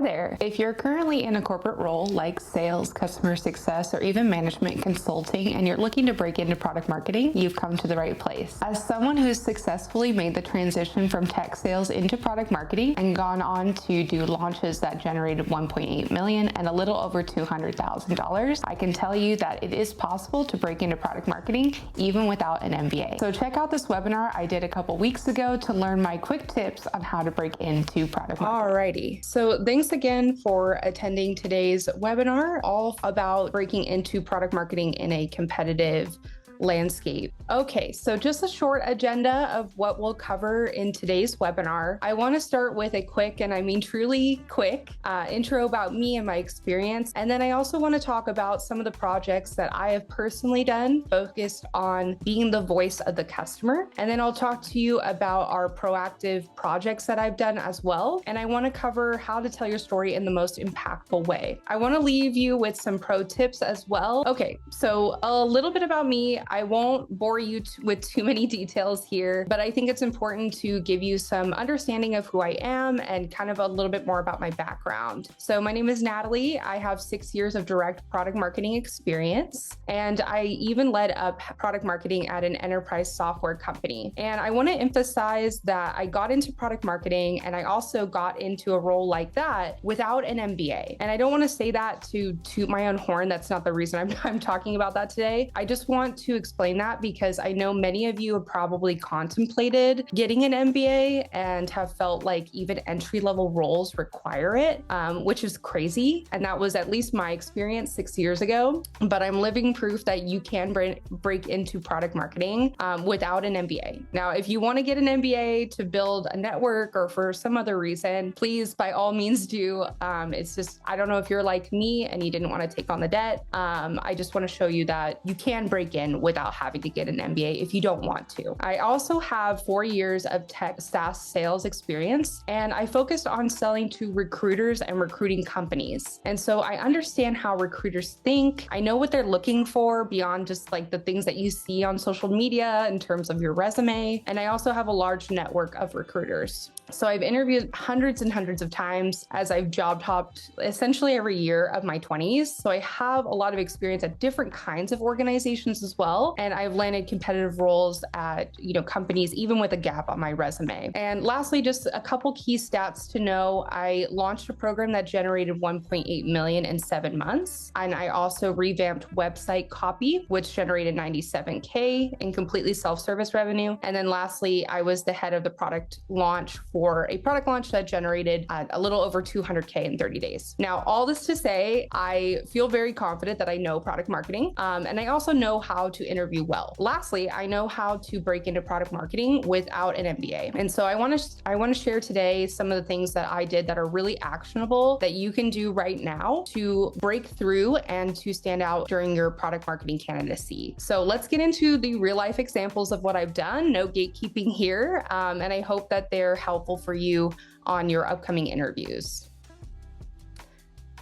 there. If you're currently in a corporate role like sales, customer success, or even management consulting, and you're looking to break into product marketing, you've come to the right place. As someone who's successfully made the transition from tech sales into product marketing and gone on to do launches that generated $1.8 million and a little over $200,000, I can tell you that it is possible to break into product marketing even without an MBA. So check out this webinar I did a couple weeks ago to learn my quick tips on how to break into product marketing. Alrighty, so thanks again for attending today's webinar, all about breaking into product marketing in a competitive landscape. Okay, so just a short agenda of what we'll cover in today's webinar. I want to start with a quick, and I mean truly quick, intro about me and my experience. And then I also want to talk about some of the projects that I have personally done focused on being the voice of the customer. And then I'll talk to you about our proactive projects that I've done as well. And I want to cover how to tell your story in the most impactful way. I want to leave you with some pro tips as well. Okay, so a little bit about me. I won't bore you with too many details here, but I think it's important to give you some understanding of who I am and kind of a little bit more about my background. So my name is Natalie. I have 6 years of direct product marketing experience, and I even led up product marketing at an enterprise software company. And I want to emphasize that I got into product marketing and I also got into a role like that without an MBA. And I don't want to say that to toot my own horn. That's not the reason I'm talking about that today. I just want to explain that because I know many of you have probably contemplated getting an MBA and have felt like even entry-level roles require it, which is crazy. And that was at least my experience 6 years ago. But I'm living proof that you can break into product marketing without an MBA. Now, if you want to get an MBA to build a network or for some other reason, please, by all means do. It's just, I don't know if you're like me and you didn't want to take on the debt. I just want to show you that you can break in without having to get an MBA if you don't want to. I also have 4 years of tech SaaS sales experience, and I focused on selling to recruiters and recruiting companies. And so I understand how recruiters think. I know what they're looking for beyond just like the things that you see on social media in terms of your resume. And I also have a large network of recruiters. So I've interviewed hundreds and hundreds of times as I've job hopped essentially every year of my 20s. So I have a lot of experience at different kinds of organizations as well. And I've landed competitive roles at, companies, even with a gap on my resume. And lastly, just a couple key stats to know. I launched a program that generated 1.8 million in 7 months. And I also revamped website copy, which generated 97K in completely self-service revenue. And then lastly, I was the head of the product launch for a product launch that generated a little over 200K in 30 days. Now, all this to say, I feel very confident that I know product marketing, and I also know how to interview well. Lastly, I know how to break into product marketing without an MBA. And so I want to share today some of the things that I did that are really actionable that you can do right now to break through and to stand out during your product marketing candidacy. So let's get into the real life examples of what I've done. No gatekeeping here. And I hope that they're helpful for you on your upcoming interviews.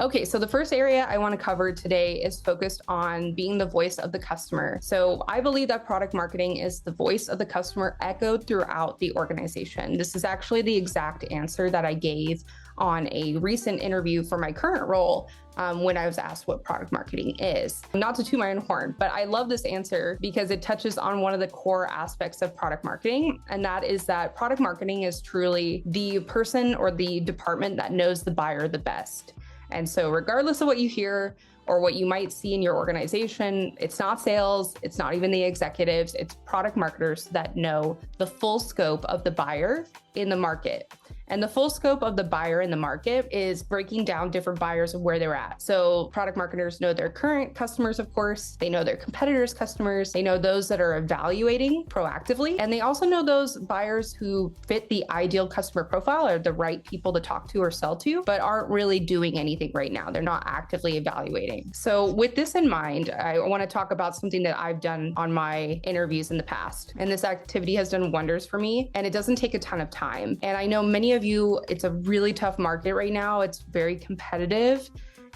Okay, so the first area I want to cover today is focused on being the voice of the customer. So I believe that product marketing is the voice of the customer echoed throughout the organization. This is actually the exact answer that I gave on a recent interview for my current role when I was asked what product marketing is. Not to toot my own horn, but I love this answer because it touches on one of the core aspects of product marketing, and that is that product marketing is truly the person or the department that knows the buyer the best. And so regardless of what you hear or what you might see in your organization, it's not sales, it's not even the executives, it's product marketers that know the full scope of the buyer in the market. And the full scope of the buyer in the market is breaking down different buyers and where they're at. So product marketers know their current customers, of course, they know their competitors' customers, they know those that are evaluating proactively, and they also know those buyers who fit the ideal customer profile or the right people to talk to or sell to, but aren't really doing anything right now. They're not actively evaluating. So with this in mind, I want to talk about something that I've done on my interviews in the past. And this activity has done wonders for me, and it doesn't take a ton of time. And I know many of you, it's a really tough market right now. It's very competitive.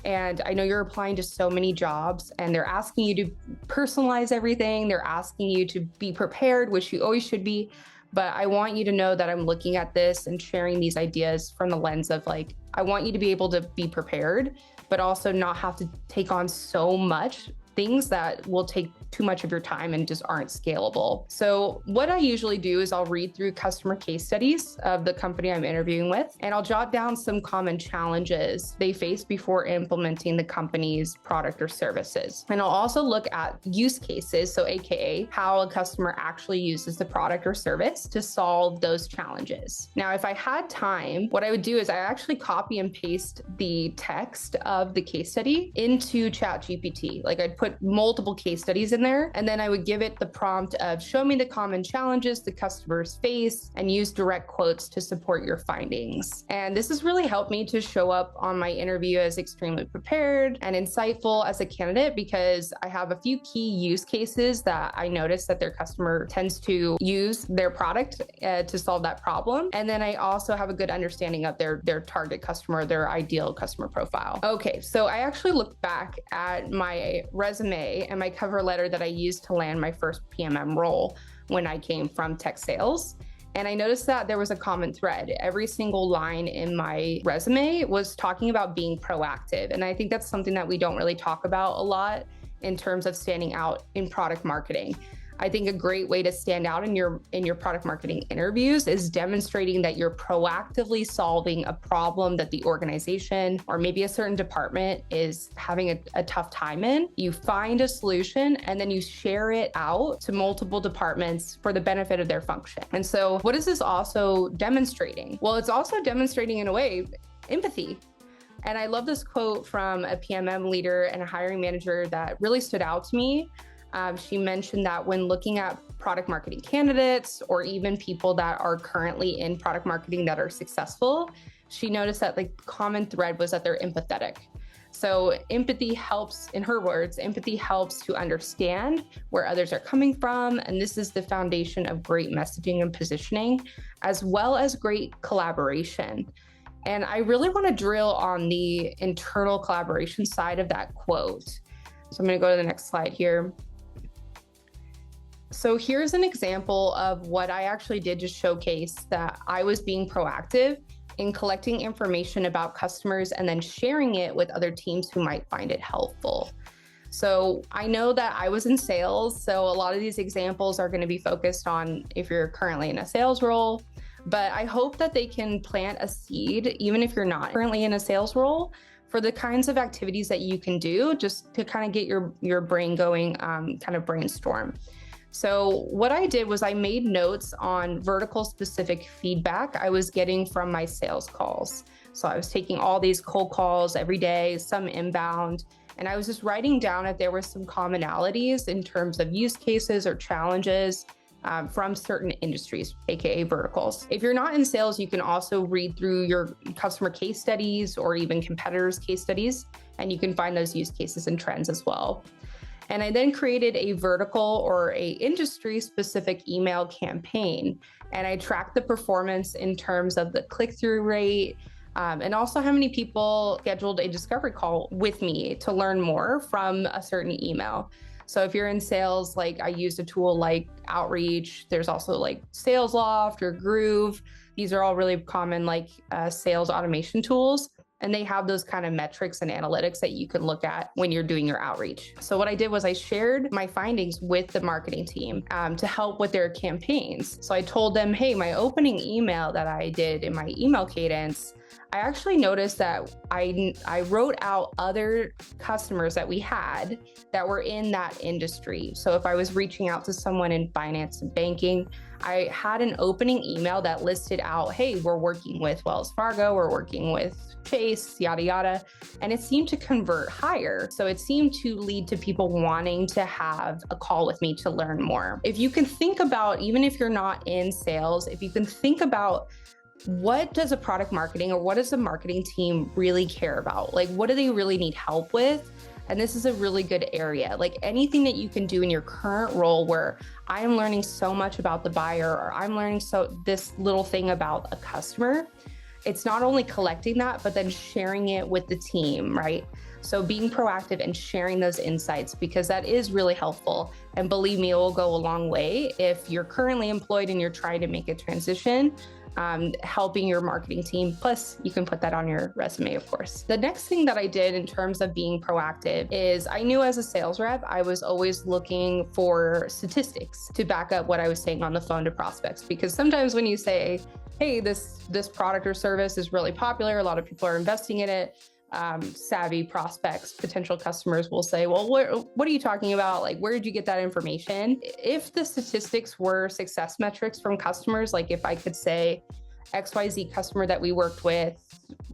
And I know you're applying to so many jobs and they're asking you to personalize everything. They're asking you to be prepared, which you always should be. But I want you to know that I'm looking at this and sharing these ideas from the lens of like I want you to be able to be prepared, but also not have to take on so much things that will take too much of your time and just aren't scalable. So what I usually do is I'll read through customer case studies of the company I'm interviewing with, and I'll jot down some common challenges they face before implementing the company's product or services. And I'll also look at use cases, so AKA how a customer actually uses the product or service to solve those challenges. Now, if I had time, what I would do is I actually copy and paste the text of the case study into ChatGPT. Like I'd put multiple case studies in there, and then I would give it the prompt of show me the common challenges the customers face and use direct quotes to support your findings. And this has really helped me to show up on my interview as extremely prepared and insightful as a candidate, because I have a few key use cases that I notice that their customer tends to use their product to solve that problem. And then I also have a good understanding of their target customer, their ideal customer profile. Okay, so I actually looked back at my resume and my cover letter that I used to land my first PMM role when I came from tech sales. And I noticed that there was a common thread. Every single line in my resume was talking about being proactive. And I think that's something that we don't really talk about a lot in terms of standing out in product marketing. I think a great way to stand out in your product marketing interviews is demonstrating that you're proactively solving a problem that the organization or maybe a certain department is having a tough time in. You find a solution and then you share it out to multiple departments for the benefit of their function. And so what is this also demonstrating? Well, it's also demonstrating in a way empathy. And I love this quote from a PMM leader and a hiring manager that really stood out to me. She mentioned that when looking at product marketing candidates or even people that are currently in product marketing that are successful, she noticed that the common thread was that they're empathetic. So empathy helps, in her words, empathy helps to understand where others are coming from. And this is the foundation of great messaging and positioning, as well as great collaboration. And I really want to drill on the internal collaboration side of that quote. So I'm going to go to the next slide here. So here's an example of what I actually did to showcase that I was being proactive in collecting information about customers and then sharing it with other teams who might find it helpful. So I know that I was in sales, so a lot of these examples are going to be focused on if you're currently in a sales role, but I hope that they can plant a seed, even if you're not currently in a sales role, for the kinds of activities that you can do just to kind of get your brain going, kind of brainstorm. So what I did was I made notes on vertical specific feedback I was getting from my sales calls. So I was taking all these cold calls every day, some inbound, and I was just writing down if there were some commonalities in terms of use cases or challenges from certain industries, AKA verticals. If you're not in sales, you can also read through your customer case studies or even competitors' case studies, and you can find those use cases and trends as well. And I then created a vertical or a industry specific email campaign. And I tracked the performance in terms of the click-through rate, and also how many people scheduled a discovery call with me to learn more from a certain email. So if you're in sales, like I used a tool like Outreach, there's also like SalesLoft or Groove. These are all really common like sales automation tools. And they have those kind of metrics and analytics that you can look at when you're doing your outreach. So what I did was I shared my findings with the marketing team to help with their campaigns. So I told them, hey, my opening email that I did in my email cadence, I actually noticed that I wrote out other customers that we had that were in that industry. So if I was reaching out to someone in finance and banking, I had an opening email that listed out, hey, we're working with Wells Fargo, we're working with Chase, yada, yada. And it seemed to convert higher. So it seemed to lead to people wanting to have a call with me to learn more. If you can think about, even if you're not in sales, if you can think about what does a product marketing or what does a marketing team really care about? Like, what do they really need help with? And this is a really good area. Like anything that you can do in your current role where I am learning so much about the buyer or I'm learning this little thing about a customer, it's not only collecting that, but then sharing it with the team, right? So being proactive and sharing those insights, because that is really helpful. And believe me, it will go a long way if you're currently employed and you're trying to make a transition. helping your marketing team. Plus, you can put that on your resume, of course. The next thing that I did in terms of being proactive is I knew as a sales rep, I was always looking for statistics to back up what I was saying on the phone to prospects. Because sometimes when you say, hey, this product or service is really popular, a lot of people are investing in it, savvy prospects, potential customers will say, well, what are you talking about? Like, where did you get that information? If the statistics were success metrics from customers, like if I could say XYZ customer that we worked with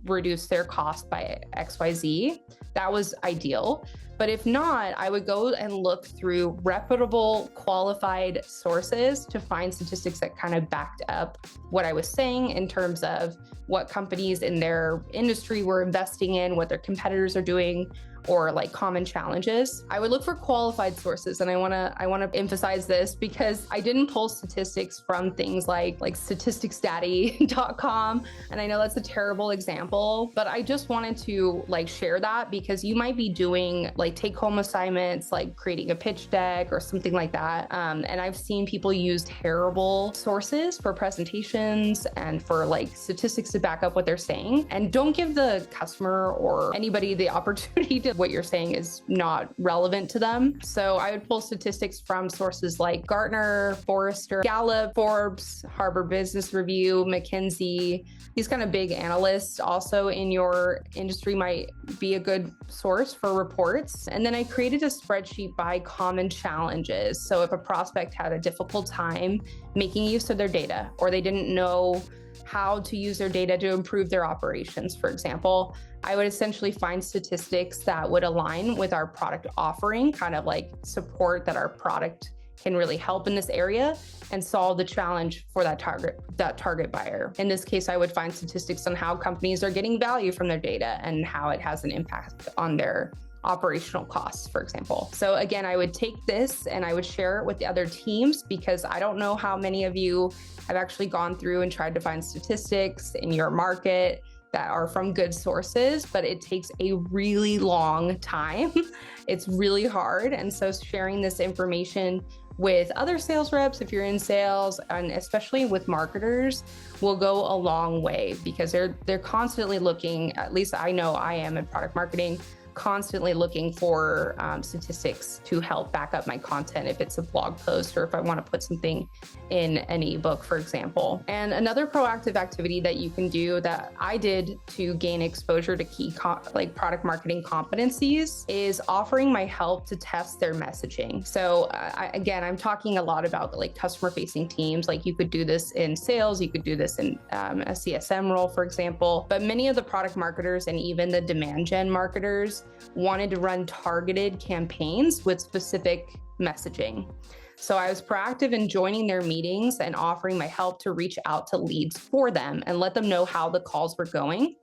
reduced their cost by XYZ, that was ideal. But if not, I would go and look through reputable, qualified sources to find statistics that kind of backed up what I was saying in terms of what companies in their industry were investing in, what their competitors are doing, or like common challenges. I would look for qualified sources, and I want to emphasize this because I didn't pull statistics from things like statisticsdaddy.com, and I know that's a terrible example, but I just wanted to like share that because you might be doing like take-home assignments, like creating a pitch deck or something like that, and I've seen people use terrible sources for presentations and for like statistics to back up what they're saying, and don't give the customer or anybody the opportunity to what you're saying is not relevant to them. So I would pull statistics from sources like Gartner, Forrester, Gallup, Forbes, Harvard Business Review, McKinsey. These kind of big analysts also in your industry might be a good source for reports. And then I created a spreadsheet by common challenges. So if a prospect had a difficult time making use of their data, or they didn't know how to use their data to improve their operations, for example, I would essentially find statistics that would align with our product offering, kind of like support that our product can really help in this area and solve the challenge for that target buyer. In this case, I would find statistics on how companies are getting value from their data and how it has an impact on their operational costs, for example. So again, I would take this and I would share it with the other teams because I don't know how many of you have actually gone through and tried to find statistics in your market that are from good sources, but it takes a really long time. It's really hard. And so sharing this information with other sales reps, if you're in sales, and especially with marketers, will go a long way because they're constantly looking, at least I know I am in product marketing, constantly looking for statistics to help back up my content if it's a blog post or if I want to put something in an ebook, for example. And another proactive activity that you can do that I did to gain exposure to key like product marketing competencies is offering my help to test their messaging. So again, I'm talking a lot about like customer facing teams. Like you could do this in sales, you could do this in a CSM role, for example, but many of the product marketers and even the demand gen marketers wanted to run targeted campaigns with specific messaging. So I was proactive in joining their meetings and offering my help to reach out to leads for them and let them know how the calls were going.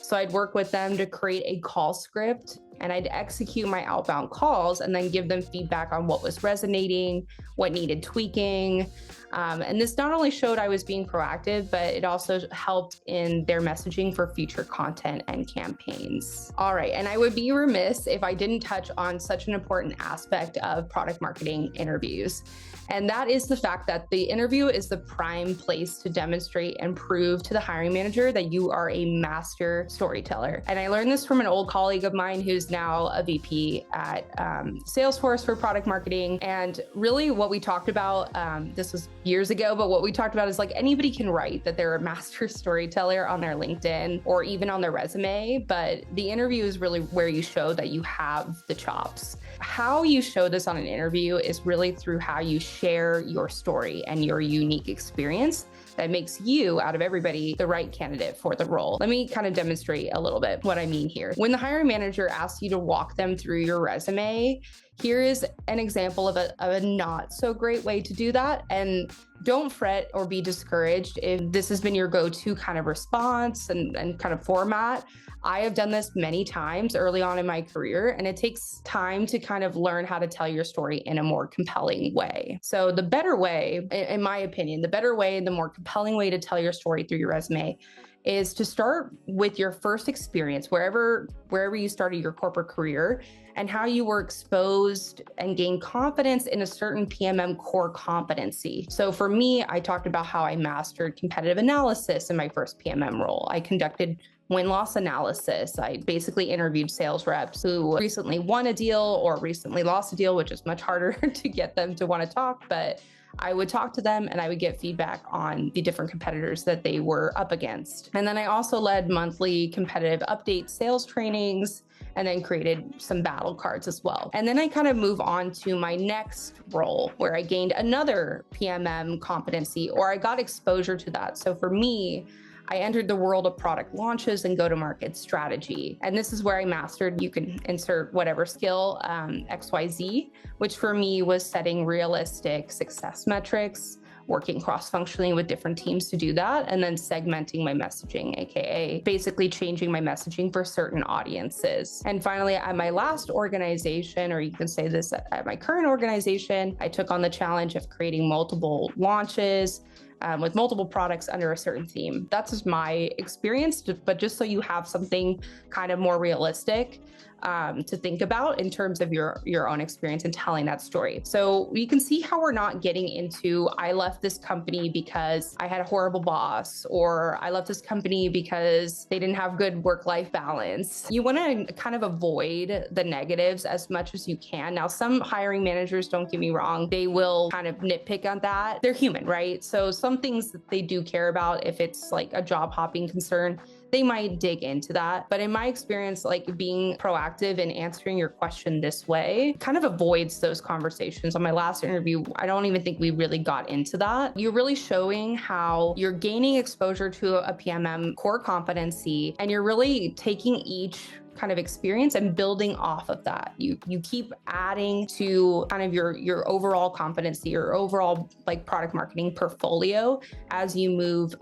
So I'd work with them to create a call script and I'd execute my outbound calls and then give them feedback on what was resonating, what needed tweaking. And this not only showed I was being proactive, but it also helped in their messaging for future content and campaigns. All right, and I would be remiss if I didn't touch on such an important aspect of product marketing interviews. And that is the fact that the interview is the prime place to demonstrate and prove to the hiring manager that you are a master storyteller. And I learned this from an old colleague of mine who's now a VP at Salesforce for product marketing. And really what we talked about, this was years ago, but what we talked about is like anybody can write that they're a master storyteller on their LinkedIn or even on their resume, but the interview is really where you show that you have the chops. How you show this on an interview is really through how you share your story and your unique experience that makes you, out of everybody, the right candidate for the role. Let me kind of demonstrate a little bit what I mean here. When the hiring manager asks you to walk them through your resume, here is an example of a not so great way to do that. And don't fret or be discouraged if this has been your go-to kind of response and kind of format. I have done this many times early on in my career, and it takes time to kind of learn how to tell your story in a more compelling way. So the better way, in my opinion, the better way, the more compelling way to tell your story through your resume is to start with your first experience, wherever you started your corporate career, and how you were exposed and gained confidence in a certain PMM core competency. So for me, I talked about how I mastered competitive analysis in my first PMM role. I conducted win-loss analysis. I basically interviewed sales reps who recently won a deal or recently lost a deal, which is much harder to get them to want to talk, but I would talk to them and I would get feedback on the different competitors that they were up against. And then I also led monthly competitive update sales trainings and then created some battle cards as well. And then I kind of move on to my next role where I gained another PMM competency, or I got exposure to that. So for me, I entered the world of product launches and go-to-market strategy. And this is where I mastered, you can insert whatever skill, XYZ, which for me was setting realistic success metrics, working cross-functionally with different teams to do that, and then segmenting my messaging, AKA basically changing my messaging for certain audiences. And finally, at my last organization, or you can say this at my current organization, I took on the challenge of creating multiple launches, with multiple products under a certain theme. That's just my experience, but just so you have something kind of more realistic to think about in terms of your own experience in telling that story. So you can see how we're not getting into, I left this company because I had a horrible boss, or I left this company because they didn't have good work-life balance. You want to kind of avoid the negatives as much as you can. Now, some hiring managers, don't get me wrong, they will kind of nitpick on that. They're human, right? So some things that they do care about, if it's like a job hopping concern, they might dig into that. But in my experience, like being proactive and answering your question this way kind of avoids those conversations. On my last interview, I don't even think we really got into that. You're really showing how you're gaining exposure to a PMM core competency, and you're really taking each kind of experience and building off of that. You keep adding to kind of your overall competency, your overall like product marketing portfolio as you move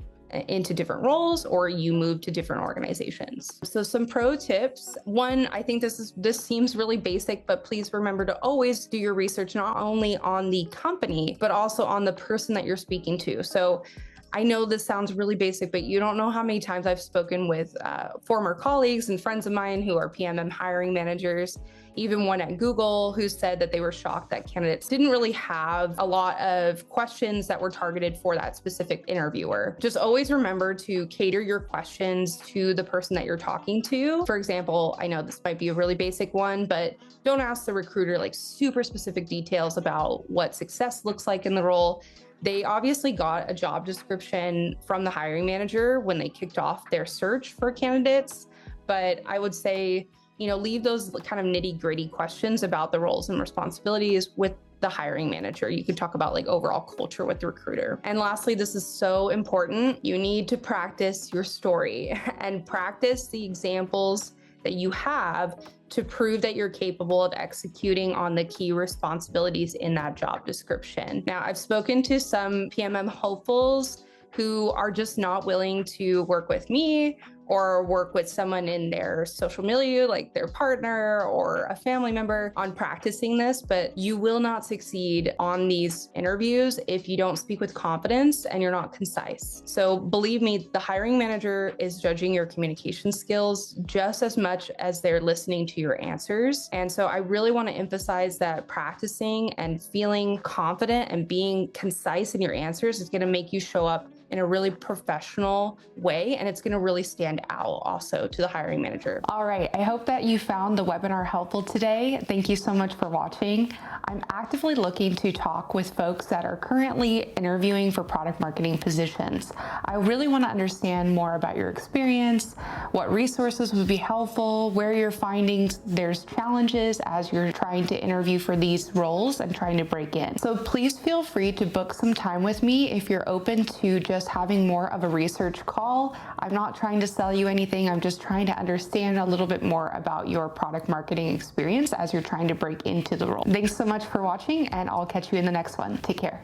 into different roles or you move to different organizations. So some pro tips. One, I think this seems really basic, but please remember to always do your research, not only on the company, but also on the person that you're speaking to. So I know this sounds really basic, but you don't know how many times I've spoken with former colleagues and friends of mine who are PMM hiring managers, even one at Google, who said that they were shocked that candidates didn't really have a lot of questions that were targeted for that specific interviewer. Just always remember to cater your questions to the person that you're talking to. For example, I know this might be a really basic one, but don't ask the recruiter like super specific details about what success looks like in the role. They obviously got a job description from the hiring manager when they kicked off their search for candidates, but I would say, leave those kind of nitty-gritty questions about the roles and responsibilities with the hiring manager. You could talk about like overall culture with the recruiter. And lastly, this is so important. You need to practice your story and practice the examples that you have to prove that you're capable of executing on the key responsibilities in that job description. Now, I've spoken to some PMM hopefuls who are just not willing to work with me or work with someone in their social milieu, like their partner or a family member, on practicing this, but you will not succeed on these interviews if you don't speak with confidence and you're not concise. So believe me, the hiring manager is judging your communication skills just as much as they're listening to your answers. And so I really want to emphasize that practicing and feeling confident and being concise in your answers is going to make you show up in a really professional way, and it's going to really stand out also to the hiring manager. All right, I hope that you found the webinar helpful today. Thank you so much for watching. I'm actively looking to talk with folks that are currently interviewing for product marketing positions. I really want to understand more about your experience, what resources would be helpful, where you're finding there's challenges as you're trying to interview for these roles and trying to break in. So please feel free to book some time with me if you're open to just having more of a research call. I'm not trying to sell you anything. I'm just trying to understand a little bit more about your product marketing experience as you're trying to break into the role. Thanks so much for watching, and I'll catch you in the next one. Take care.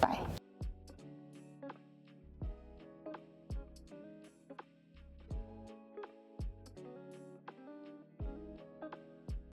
Bye.